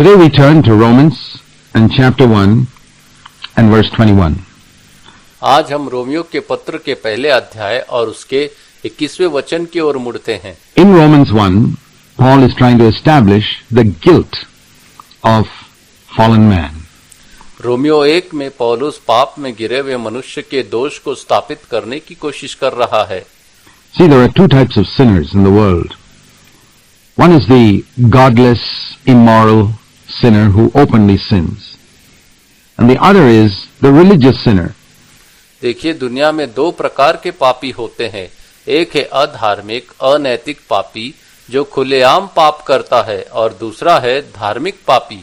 Today we turn to Romans and chapter 1 and verse 21. आज हम Romeo के पत्र के पहले अध्याय और उसके 21वें वचन की ओर मुड़ते हैं। In Romans 1, Paul is trying to establish the guilt of fallen man. Romeo 1 में पौलुस पाप में गिरे हुए मनुष्य के दोष को स्थापित करने की कोशिश कर रहा है। See, there are two types of sinners in the world. One is the godless, immoral sinner who openly sins. And the other is the religious sinner. देखिए, दुनिया में दो प्रकार के पापी होते हैं। एक है अधार्मिक, अनैतिक पापी जो खुलेआम पाप करता है, और दूसरा है धार्मिक पापी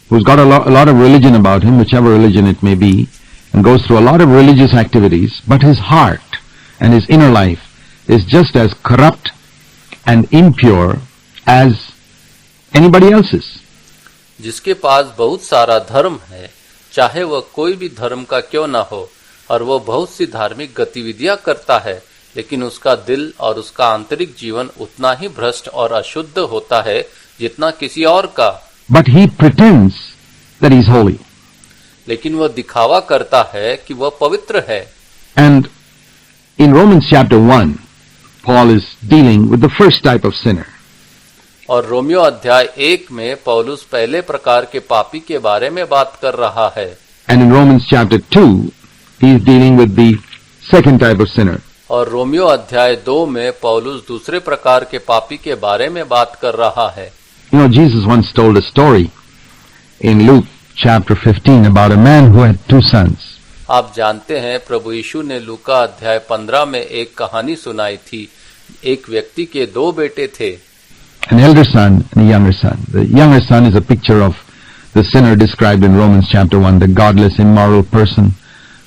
Who's got a lot of religion about him, whichever religion it may be, and goes through a lot of religious activities, but his heart and his inner life is just as corrupt and impure as anybody else's. जिसके पास बहुत सारा धर्म है, चाहे वह कोई भी धर्म का क्यों ना हो, और वह बहुत सी धार्मिक गतिविधियां करता है, लेकिन उसका दिल और उसका आंतरिक जीवन उतना ही भ्रष्ट और अशुद्ध होता है जितना किसी और का। But he pretends that he's holy. लेकिन वह दिखावा करता है कि वह पवित्र है। And in Romans chapter 1, Paul is dealing with the first type of sinner. और रोमियो अध्याय 1 में पौलुस पहले प्रकार के पापी के बारे में बात कर रहा है। And in Romans chapter 2, he is dealing with the second type of sinner. और रोमियो अध्याय 2 में पौलुस दूसरे प्रकार के पापी के बारे में बात कर रहा है। You know, Jesus once told a story in Luke chapter 15 about a man who had two sons. आप जानते हैं, प्रभु यीशु ने लूका अध्याय 15 में एक कहानी सुनाई थी। एक व्यक्ति के दो बेटे थे, An elder son and a younger son. The younger son is a picture of the sinner described in Romans chapter 1, the godless, immoral person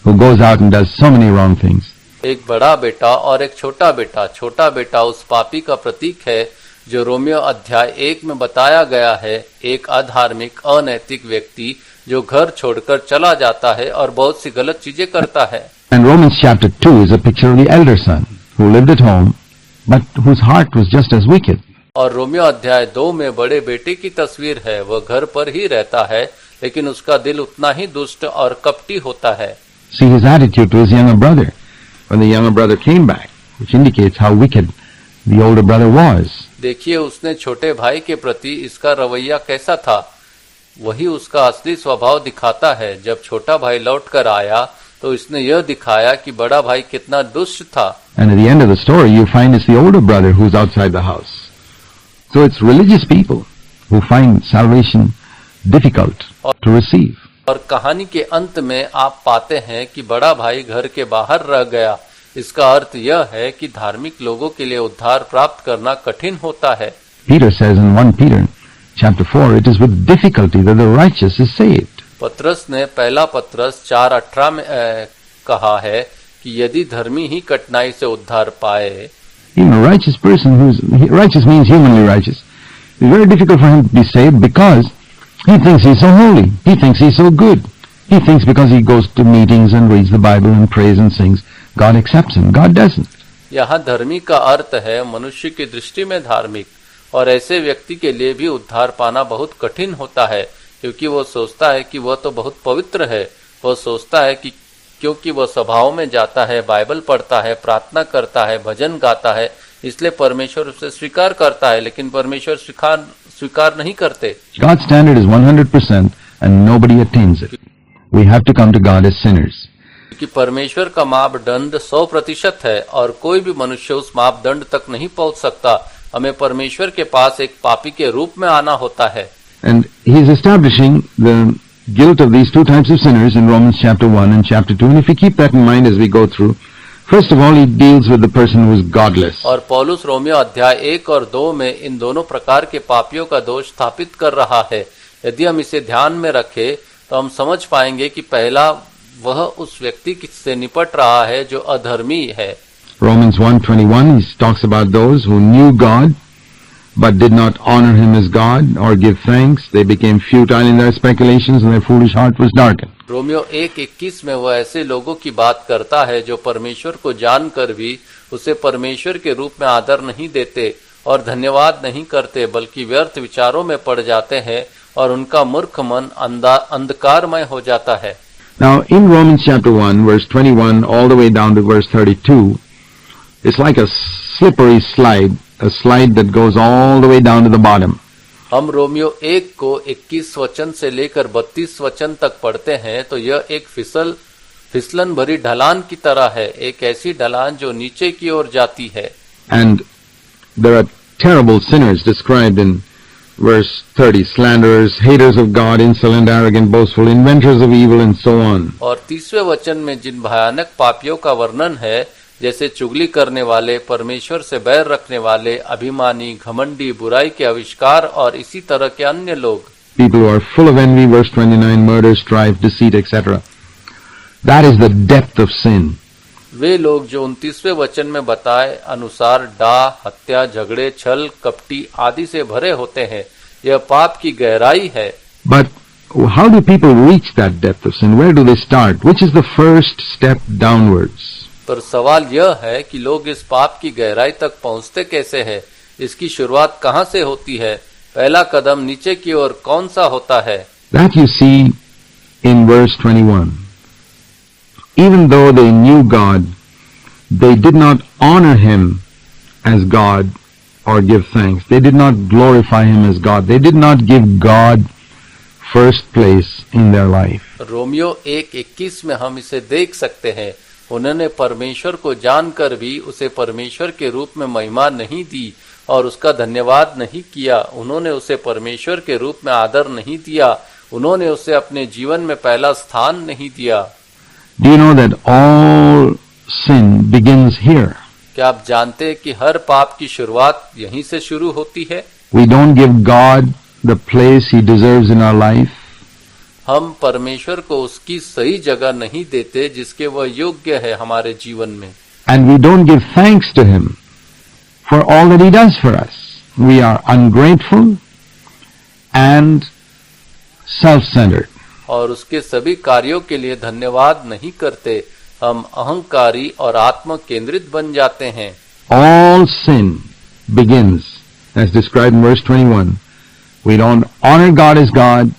who goes out and does so many wrong things. एक बड़ा बेटा और एक छोटा बेटा। छोटा बेटा उस पापी का प्रतीक है जो रोमियो अध्याय 1 में बताया गया है, एक अधार्मिक, अनैतिक व्यक्ति जो घर छोड़कर चला जाता है और बहुत सी गलत चीजें करता है। And Romans chapter 2 is a picture of the elder son who lived at home but whose heart was just as wicked. और रोमियो अध्याय 2 में बड़े बेटे की तस्वीर है। वह घर पर ही रहता है, लेकिन उसका दिल उतना ही दुष्ट और कपटी होता है। See his attitude to his younger brother when the younger brother came back, which indicates how wicked the older brother was. देखिए, उसने छोटे भाई के प्रति इसका रवैया कैसा था। वही उसका असली स्वभाव दिखाता है। जब छोटा भाई लौट कर आया तो इसने यह दिखाया कि बड़ा भाई कितना दुष्ट था। And at the end of the story you find it's the older brother who's outside the house. So it's religious people who find salvation difficult to receive. और कहानी के अंत में आप पाते हैं कि बड़ा भाई घर के बाहर रह गया। इसका अर्थ यह है कि धार्मिक लोगों के लिए उद्धार प्राप्त करना कठिन होता है। Peter says in 1 Peter chapter 4, it is with difficulty that the righteous is saved. पत्रस ने पहला पत्रस 4:18 में कहा है कि यदि धर्मी ही कठिनाई से उद्धार पाए। Even a righteous person righteous means humanly righteous. It's very difficult for him to be saved because he thinks he's so holy. He thinks he's so good. He thinks because he goes to meetings and reads the Bible and prays and sings, God accepts him. God doesn't. यहाँ धर्मी का अर्थ है मनुष्य की दृष्टि में धार्मिक, और ऐसे व्यक्ति के लिए भी उद्धार पाना बहुत कठिन होता है, क्योंकि वो सोचता है कि वह तो बहुत पवित्र है। वह सोचता है कि क्योंकि वह सभाओं में जाता है, बाइबल पढ़ता है, प्रार्थना करता है, भजन गाता है, इसलिए परमेश्वर उसे स्वीकार करता है, लेकिन परमेश्वर स्वीकार नहीं करते। God's standard is 100% and nobody attains it. We have to come to God as sinners. कि परमेश्वर का मापदंड 100% है और कोई भी मनुष्य उस मापदंड तक नहीं पहुंच सकता। हमें परमेश्वर के पास एक पापी के रूप में आना होता है। And he is establishing the guilt of these two types of sinners in Romans chapter 1 and chapter 2. And if we keep that in mind as we go through, first of all he deals with the person who is godless. और पौलुस Romeo अध्याय 1 और 2 में इन दोनों प्रकार के पापियों का दोष स्थापित कर रहा है। यदि हम इसे ध्यान में रखें तो हम समझ पाएंगे कि पहला वह उस व्यक्ति से निपट रहा है जो अधर्मी है। Romans 1:21, he talks about those who knew God but did not honor him as God or give thanks. They became futile in their speculations and their foolish heart was darkened. Romeo 1:21 में वह ऐसे लोगों की बात करता है जो परमेश्वर को जानकर भी उसे परमेश्वर के रूप में आदर नहीं देते और धन्यवाद नहीं करते, बल्कि व्यर्थ विचारों में पड़ जाते हैं और उनका मूर्ख मन अंधकारमय हो जाता है। Now, in Romans chapter 1, verse 21, all the way down to verse 32, it's like a slippery slide, a slide that goes all the way down to the bottom. हम रोमियो 1 को 21 वचन से लेकर 32 वचन तक पढ़ते हैं तो यह एक फिसलन भरी ढलान की तरह है, एक ऐसी ढलान जो नीचे की ओर जाती है। And there are terrible sinners described in verse 30, slanderers, haters of God, insolent, arrogant, boastful, inventors of evil, and so on. और 30वें वचन में जिन भयानक पापियों का वर्णन है, जैसे चुगली करने वाले, परमेश्वर से बैर रखने वाले, अभिमानी, घमंडी, बुराई के आविष्कार और इसी तरह के अन्य लोग। People who are full of envy, verse 29, murder, strife, deceit, etc. That is the depth of sin. वे लोग जो 29वें वचन में बताए अनुसार डाह, हत्या, झगड़े, छल, कपटी आदि से भरे होते हैं, यह पाप की गहराई है। But how do people reach that depth of sin? Where do they start? Which is the first step downwards? पर सवाल यह है कि लोग इस पाप की गहराई तक पहुंचते कैसे हैं? इसकी शुरुआत कहां से होती है? पहला कदम नीचे की ओर कौन सा होता है? That you see in verse 21. Even though they knew God, they did not honor Him as God or give thanks. They did not glorify Him as God. They did not give God first place in their life. Romeo 1:21 में हम इसे देख सकते हैं। उन्होंने परमेश्वर को जानकर भी उसे परमेश्वर के रूप में महिमा नहीं दी और उसका धन्यवाद नहीं किया। उन्होंने उसे परमेश्वर के रूप में आदर नहीं दिया। उन्होंने उसे अपने जीवन में पहला स्थान नहीं दिया। Do you know that all sin begins here? क्या आप जानते हैं कि हर पाप की शुरुआत यहीं से शुरू होती है? We don't give God the place He deserves in our life. हम परमेश्वर को उसकी सही जगह नहीं देते जिसके वह योग्य है हमारे जीवन में। And we don't give thanks to Him for all that He does for us. We are ungrateful and self-centered. और उसके सभी कार्यों के लिए धन्यवाद नहीं करते। हम अहंकारी और आत्म केंद्रित बन जाते हैं। All sin begins, as described in verse 21. We don't honor God as God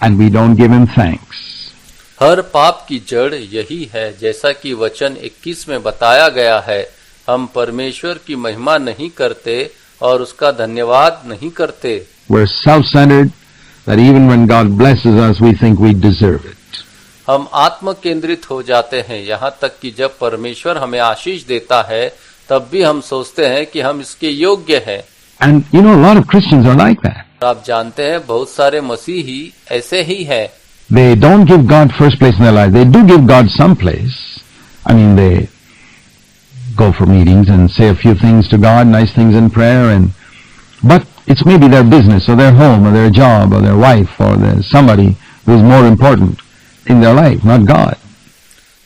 and we don't give Him thanks. हर पाप की जड़ यही है, जैसा कि वचन 21 में बताया गया है। हम परमेश्वर की महिमा नहीं करते और उसका धन्यवाद नहीं करते। We're self-centered, that even when God blesses us, we think we deserve it. हम आत्म केंद्रित हो जाते हैं, यहाँ तक कि जब परमेश्वर हमें आशीष देता है तब भी हम सोचते हैं कि हम इसके योग्य हैं। And you know, a lot of Christians are like that. आप जानते हैं बहुत सारे मसीही ऐसे ही हैं। They don't give God first place in their life. They do give God some place. I mean, they go for meetings and say a few things to God, nice things in prayer, but it's maybe their business or their home or their job or their wife or somebody who is more important in their life, not God.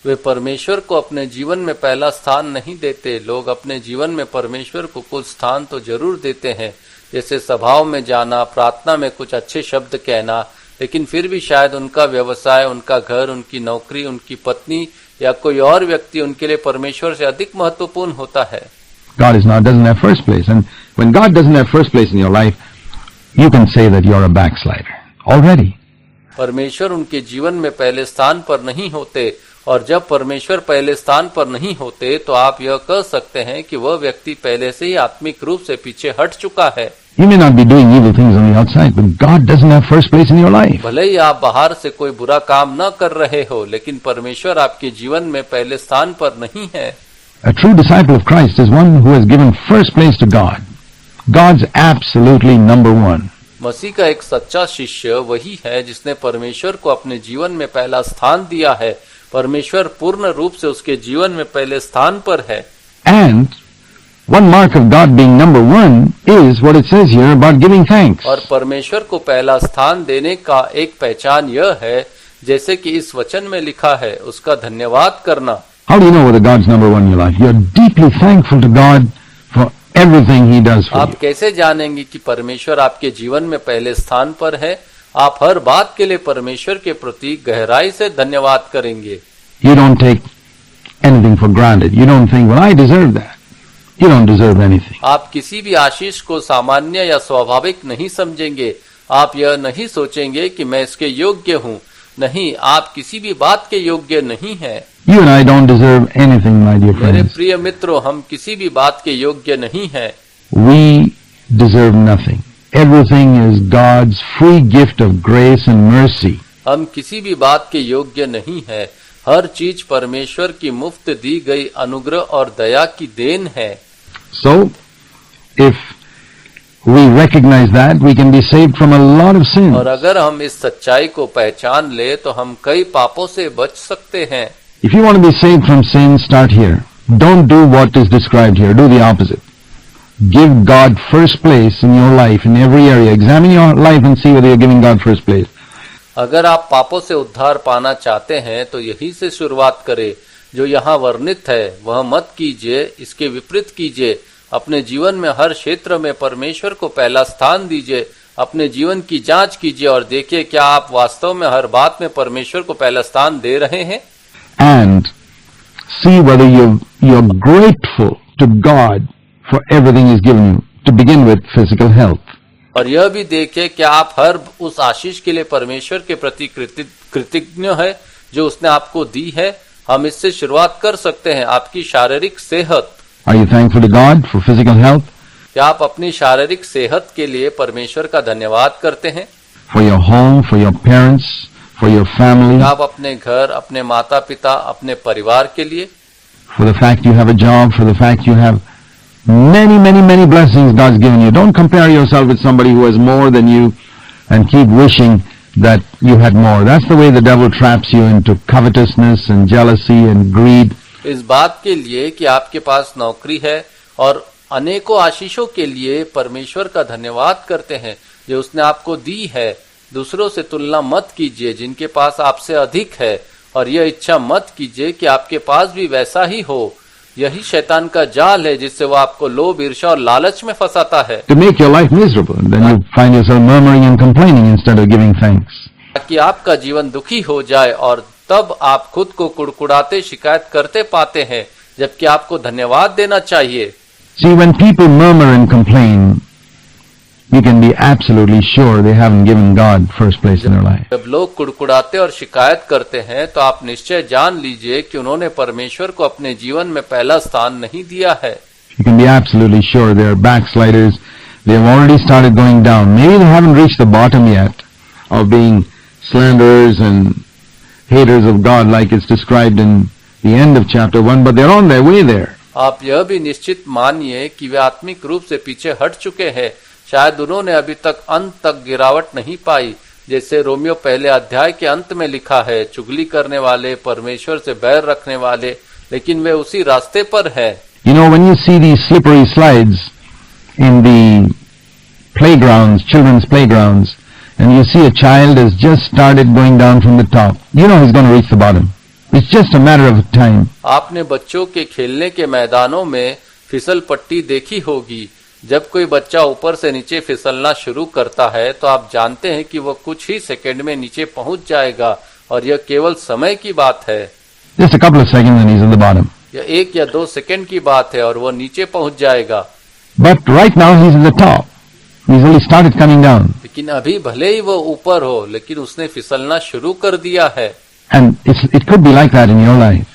वे परमेश्वर को अपने जीवन में पहला स्थान नहीं देते। लोग अपने जीवन में परमेश्वर को कुछ स्थान तो जरूर देते हैं, जैसे सभाओं में जाना, प्रार्थना में कुछ अच्छे शब्द कहना, लेकिन फिर भी शायद उनका व्यवसाय, उनका घर, उनकी नौकरी, उनकी पत्नी या कोई और व्यक्ति उनके लिए परमेश्वर से अधिक महत्वपूर्ण होता है। God doesn't have first place, and when God doesn't have first place in your life, you can say that you're a backslider already. परमेश्वर उनके जीवन में पहले स्थान पर नहीं होते, और जब परमेश्वर पहले स्थान पर नहीं होते तो आप यह कह सकते हैं कि वह व्यक्ति पहले से ही आत्मिक रूप से पीछे हट चुका है। You may not be doing evil things on the outside, but God doesn't have first place in your life. भले ही आप बाहर से कोई बुरा काम न कर रहे हो, लेकिन परमेश्वर आपके जीवन में पहले स्थान पर नहीं है। A true disciple of Christ is one who has given first place to God. God's absolutely number one. मसीह का एक सच्चा शिष्य वही है जिसने परमेश्वर को अपने जीवन में पहला स्थान दिया है। परमेश्वर पूर्ण रूप से उसके जीवन में पहले स्थान पर है। And one mark of God being number one is what it says here about giving thanks. और परमेश्वर को पहला स्थान देने का एक पहचान यह है, जैसे कि इस वचन में लिखा है, उसका धन्यवाद करना। How do you know whether God's number one in your life? You're deeply thankful to God for everything He does for आप you. कैसे जानेंगे कि परमेश्वर आपके जीवन में पहले स्थान पर है? आप हर बात के लिए परमेश्वर के प्रति गहराई से धन्यवाद करेंगे। You don't take anything for granted. You don't think, well, I deserve that. You don't deserve anything. आप किसी भी आशीष को सामान्य या स्वाभाविक नहीं समझेंगे। आप यह नहीं सोचेंगे कि मैं इसके योग्य हूँ। नहीं, आप किसी भी बात के योग्य नहीं हैं। You and I don't deserve anything, my dear मेरे friends. प्रिय मित्रों, हम किसी भी बात के योग्य नहीं हैं। We deserve nothing. Everything is God's free gift of grace and mercy. हम किसी भी बात के योग्य नहीं है। हर चीज परमेश्वर की मुफ्त दी गई अनुग्रह और दया की देन है। So, if we recognize that, we can be saved from a lot of sins. और अगर हम इस सच्चाई को पहचान ले तो हम कई पापों से बच सकते हैं। If you want to be saved from sin, start here. Don't do what is described here. Do the opposite. Give God first place in your life, in every area. Examine your life and see whether you're giving God first place. अगर आप पापों से उद्धार पाना चाहते हैं तो यही से शुरुआत करें। जो यहाँ वर्णित है वह मत कीजिए, इसके विपरीत कीजिए। अपने जीवन में हर क्षेत्र में परमेश्वर को पहला स्थान दीजिए। अपने जीवन की जांच कीजिए और देखिए क्या आप वास्तव में हर बात में परमेश्वर को पहला स्थान दे रहे हैं। And see whether you're grateful to God for everything He's given you. To begin with, physical health. और यह भी देखिए कि आप हर उस आशीष के लिए परमेश्वर के प्रति कृतज्ञ है जो उसने आपको दी है। हम इससे शुरुआत कर सकते हैं। आपकी शारीरिक सेहत। Are you thankful to God for physical health? क्या आप अपनी शारीरिक सेहत के लिए परमेश्वर का धन्यवाद करते हैं? For your home, for your parents, for your family, क्या आप अपने घर, अपने माता पिता, अपने परिवार के लिए, for the fact you have a job, for the fact you have many blessings God's given you. Don't compare yourself with somebody who has more than you and keep wishing that you had more. That's the way the devil traps you into covetousness and jealousy and greed. इस बात के लिए कि आपके पास नौकरी है और अनेकों आशीषों के लिए परमेश्वर का धन्यवाद करते हैं जो उसने आपको दी है। दूसरों से तुलना मत कीजिए जिनके पास आपसे अधिक है, और यह इच्छा मत कीजिए कि आपके पास भी वैसा ही हो। यही शैतान का जाल है जिससे वो आपको लोभ, ईर्ष्या और लालच में फंसाता है। To make your life miserable, then you find yourself murmuring and complaining instead of giving thanks. ताकि आपका जीवन दुखी हो जाए और तब आप खुद को कुड़कुड़ाते, शिकायत करते पाते हैं, जबकि आपको धन्यवाद देना चाहिए। See, when people murmur and complain, you can be absolutely sure they haven't given God first place in their life. जब लोग कुड़कुड़ाते और शिकायत करते हैं तो आप निश्चय जान लीजिए कि उन्होंने परमेश्वर को अपने जीवन में पहला स्थान नहीं दिया है। You can be absolutely sure they are backsliders. They have already started going down. Maybe they haven't reached the bottom yet of being slanderers and haters of God like it's described in the end of chapter 1, but they're on their way there. आप यह भी निश्चित मानिए कि वे आत्मिक रूप से पीछे हट चुके हैं। शायद उन्होंने अभी तक अंत तक गिरावट नहीं पाई, जैसे रोमियो पहले अध्याय के अंत में लिखा है। चुगली करने वाले, परमेश्वर से बैर रखने वाले, लेकिन वे उसी रास्ते पर है। You know, when you see these slippery slides in the playgrounds, children's playgrounds, and you see a child has just started going down from the top, you know he's going to reach the bottom. It's just a matter of time. आपने बच्चों के खेलने के मैदानों में फिसल पट्टी देखी होगी। जब कोई बच्चा ऊपर से नीचे फिसलना शुरू करता है तो आप जानते हैं कि वह कुछ ही सेकंड में नीचे पहुंच जाएगा, और यह केवल समय की बात है। Just a couple of seconds and he's at the bottom. यह 1 या 2 सेकंड की बात है और वह नीचे पहुंच जाएगा। But right now he's at the top. He's only started coming down. लेकिन अभी भले ही वह ऊपर हो, लेकिन उसने फिसलना शुरू कर दिया है। And it could be like that in your life.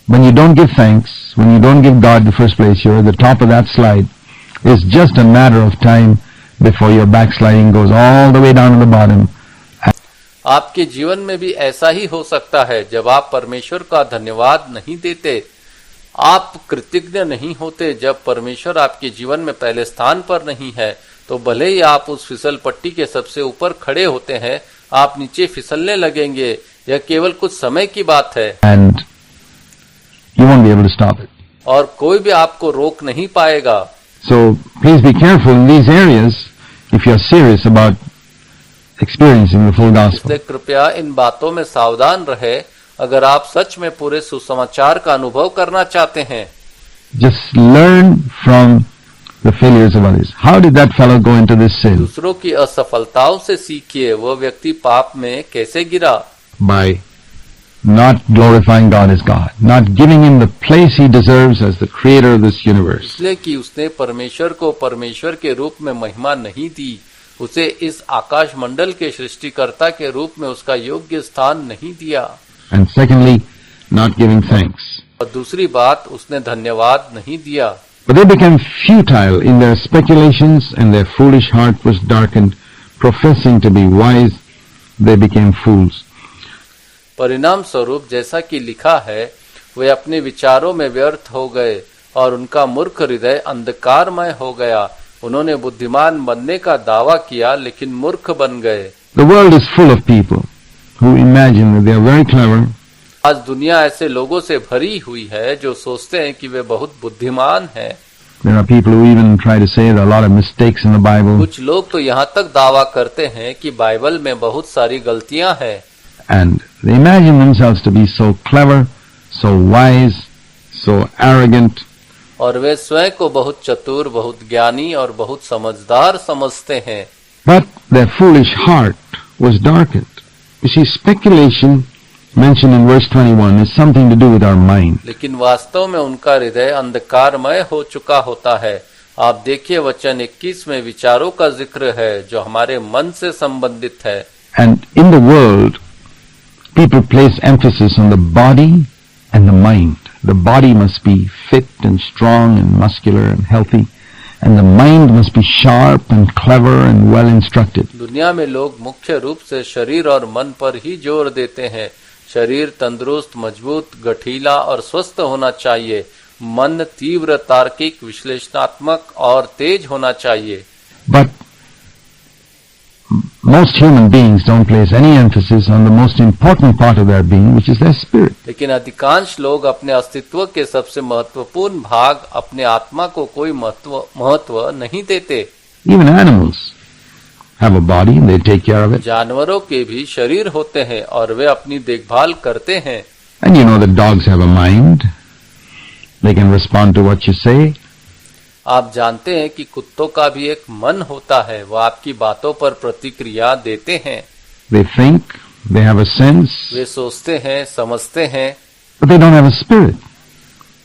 When you don't give thanks, when you don't give God the first place, you're at the top of that slide. It's just a matter of time before your backsliding goes all the way down to the bottom. आपके जीवन में भी ऐसा ही हो सकता है। जब आप परमेश्वर का धन्यवाद नहीं देते, आप कृतज्ञ नहीं होते, जब परमेश्वर आपके जीवन में पहले स्थान पर नहीं है, तो भले ही आप उस फिसल पट्टी के सबसे ऊपर खड़े होते हैं, आप नीचे फिसलने लगेंगे। यह केवल कुछ समय की बात है। And you won't be able to stop it. और कोई भी आपको रोक नहीं पाएगा। So please be careful in these areas if you're serious about experiencing the full gospel. इसलिए कृपया इन बातों में सावधान रहे अगर आप सच में पूरे सुसमाचार का अनुभव करना चाहते हैं। Just learn from the failures of others. How did that fellow go into this sin? दूसरों की असफलताओं से सीखिए, वह व्यक्ति पाप में कैसे गिरा। By not glorifying God as God, not giving Him the place He deserves as the creator of this universe. इसलिए कि उसने परमेश्वर को परमेश्वर के रूप में महिमा नहीं दी, उसे इस आकाश मंडल के सृष्टिकर्ता के रूप में उसका योग्य स्थान नहीं दिया। And secondly, not giving thanks. और दूसरी बात, उसने धन्यवाद नहीं दिया। But they became futile in their speculations, and their foolish heart was darkened. Professing to be wise, they became fools. परिणाम स्वरूप जैसा कि लिखा है, वे अपने विचारों में व्यर्थ हो गए और उनका मूर्ख हृदय अंधकारमय हो गया। उन्होंने बुद्धिमान बनने का दावा किया, लेकिन मूर्ख बन गए। The world is full of people who imagine that they are very clever. आज दुनिया ऐसे लोगों से भरी हुई है जो सोचते हैं कि वे बहुत बुद्धिमान हैं। There are people who even try to say there are a lot of mistakes in the Bible. कुछ लोग तो यहाँ तक दावा करते हैं कि बाइबल में बहुत सारी गलतियां हैं। And they imagine themselves to be so clever, so wise, so arrogant. और वे स्वयं को बहुत चतुर, बहुत ज्ञानी और बहुत समझदार समझते हैं। But their foolish heart was darkened. You see, speculation mentioned in verse 21 is something to do with our mind. लेकिन वास्तव में उनका हृदय अंधकारमय हो चुका होता है। आप देखिए वचन 21 में विचारों का जिक्र है जो हमारे मन से संबंधित है। And in the world, people place emphasis on the body and the mind. The body must be fit and strong and muscular and healthy, and the mind must be sharp and clever and well instructed. दुनिया में लोग मुख्य रूप से शरीर और मन पर ही जोर देते हैं। शरीर तंदुरुस्त, मजबूत, गठीला और स्वस्थ होना चाहिए। मन तीव्र, तार्किक, विश्लेषणात्मक और तेज होना चाहिए। But most human beings don't place any emphasis on the most important part of their being, which is their spirit. लेकिन अधिकांश लोग अपने अस्तित्व के सबसे महत्वपूर्ण भाग, अपने आत्मा को कोई महत्व नहीं देते। Even animals have a body and they take care of it. जानवरों के भी शरीर होते हैं और वे अपनी देखभाल करते हैं। And you know that dogs have a mind. They can respond to what you say. आप जानते हैं कि कुत्तों का भी एक मन होता है, वो आपकी बातों पर प्रतिक्रिया देते हैं। They think, they have a sense, वे सोचते हैं, समझते हैं, but they don't have a spirit.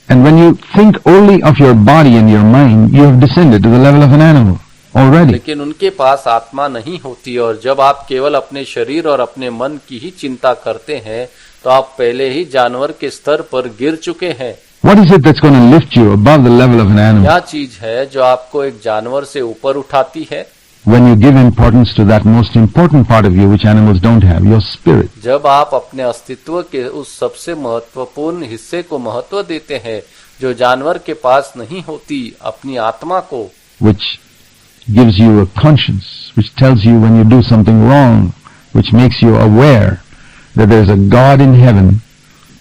And when you think only of your body and your mind, you have descended to the level of an animal already. लेकिन उनके पास आत्मा नहीं होती और जब आप केवल अपने शरीर और अपने मन की ही चिंता करते हैं तो आप पहले ही जानवर के स्तर पर गिर चुके हैं। What is it that's going to lift you above the level of an animal? क्या चीज है जो आपको एक जानवर से ऊपर उठाती है? When you give importance to that most important part of you which animals don't have, your spirit. जब आप अपने अस्तित्व के उस सबसे महत्वपूर्ण हिस्से को महत्व देते हैं जो जानवर के पास नहीं होती, अपनी आत्मा को, Which gives you a conscience, which tells you when you do something wrong, which makes you aware that there is a God in heaven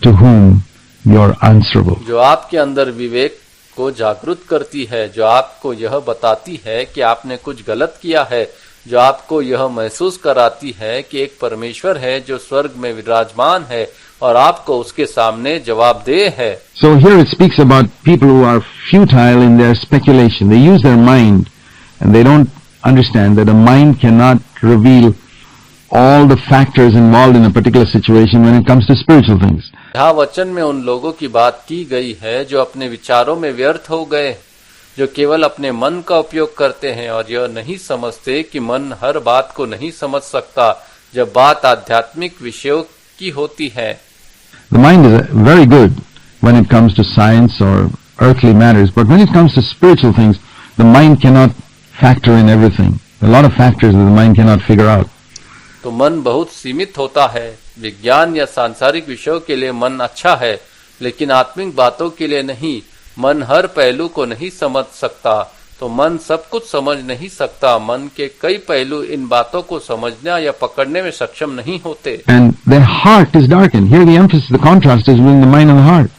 to whom you are answerable. जो आपके अंदर विवेक को जागृत करती है, जो आपको यह बताती है कि आपने कुछ गलत किया है, जो आपको यह महसूस कराती है कि एक परमेश्वर है जो स्वर्ग में विराजमान है और आपको उसके सामने जवाबदेह है। So here it speaks about people who are futile in their speculation. They use their mind and they don't understand that a mind cannot reveal all the factors involved in a particular situation when it comes to spiritual things. यहाँ वचन में उन लोगों की बात की गई है जो अपने विचारों में व्यर्थ हो गए, जो केवल अपने मन का उपयोग करते हैं और यह नहीं समझते कि मन हर बात को नहीं समझ सकता जब बात आध्यात्मिक विषयों की होती है। The mind is very good when it comes to science or earthly matters, but when it comes to spiritual things, the mind cannot factor in everything. There are a lot of factors that the mind cannot figure out. तो मन बहुत सीमित होता है। विज्ञान या सांसारिक विषयों के लिए मन अच्छा है, लेकिन आत्मिक बातों के लिए नहीं। मन हर पहलू को नहीं समझ सकता, तो मन सब कुछ समझ नहीं सकता। मन के कई पहलू इन बातों को समझने या पकड़ने में सक्षम नहीं होते। And their heart is darkened. Here the emphasis, the contrast is between the mind and the heart.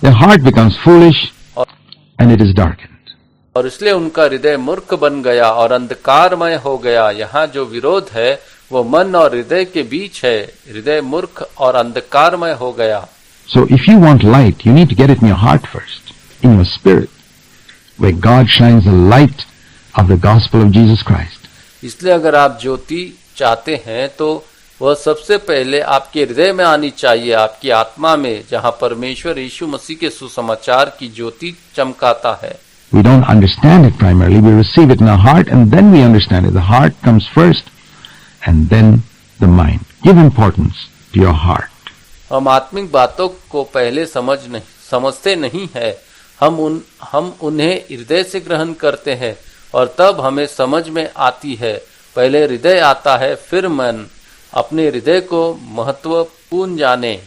Their heart becomes foolish and it is darkened. और इसलिए उनका हृदय मूर्ख बन गया और अंधकारमय हो गया। यहाँ जो विरोध है वो मन और हृदय के बीच है। हृदय मूर्ख और अंधकारमय हो गया। So if you want light, you need to get it in your heart first, in your spirit, where God shines the light of the gospel of Jesus Christ. इसलिए अगर आप ज्योति चाहते हैं तो वह सबसे पहले आपके हृदय में आनी चाहिए, आपकी आत्मा में, जहाँ परमेश्वर यीशु मसीह के सुसमाचार की ज्योति चमकाता है। We don't understand it primarily. We receive it in our heart and then we understand it. The heart comes first and then the mind. Give importance to your heart. हम आत्मिक बातों को पहले समझते नहीं है। हम उन्हें हृदय से ग्रहण करते हैं और तब हमें समझ में आती है। पहले हृदय आता है, फिर मन। अपने हृदय को महत्वपूर्ण जाने।